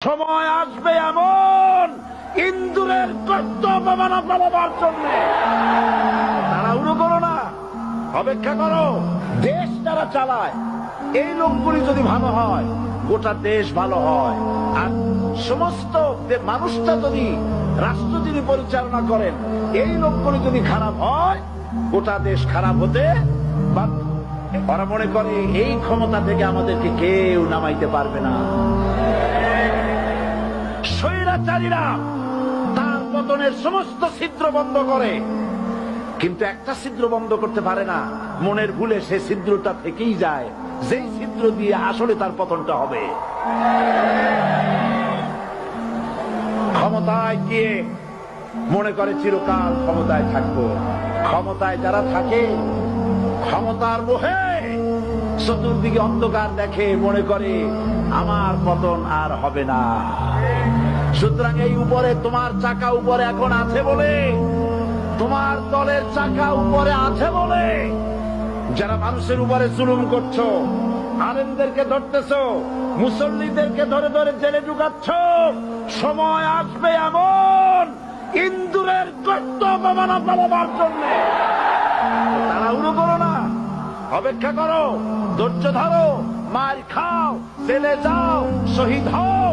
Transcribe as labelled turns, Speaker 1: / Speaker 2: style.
Speaker 1: সময় আসবে এমন ইন্দুরের কর্তব্য মানা পালাবার জন্য। তাড়াহুড়ো করো না, অপেক্ষা করো। দেশ যারা চালায় এই লোকগুলি যদি ভালো হয়, গোটা দেশ ভালো হয়। আর সমস্ত মানুষটা যদি, রাষ্ট্র যিনি পরিচালনা করেন, এই লোকগুলি যদি খারাপ হয়, গোটা দেশ খারাপ হতে বাধ্য। ওরা মনে করে এই ক্ষমতা থেকে আমাদেরকে কেউ নামাইতে পারবে না। স্বৈরাচারীরা তার পতনের সমস্ত ছিদ্র বন্ধ করে, কিন্তু একটা ছিদ্র বন্ধ করতে পারে না। মনের ভুলে সে ছিদ্রটা থেকেই যায়, যেই ছিদ্র দিয়ে আসলে তার পতনটা হবে। ক্ষমতায় গিয়ে মনে করে চিরকাল ক্ষমতায় থাকবো। ক্ষমতায় যারা থাকে, ক্ষমতার মোহে চতুর্দিকে অন্ধকার দেখে, মনে করে আমার পতন আর হবে না। সুতরাং এই উপরে তোমার চাকা উপরে এখন আছে বলে, তোমার দলের চাকা উপরে আছে বলে যারা মানুষের উপরে জুলুম করছো, আলেমদেরকে ধরতেছো, মুসল্লিদেরকে ধরে ধরে জেলে ঢুকাচ্ছ, সময় আসবে এমন ইন্দুরের কর্তব্য মানা পালাবার জন্য। তাড়াহুড়ো করো না, অপেক্ষা করো, ধৈর্য ধরো, মার খাও, জেলে যাও, শহীদ হও।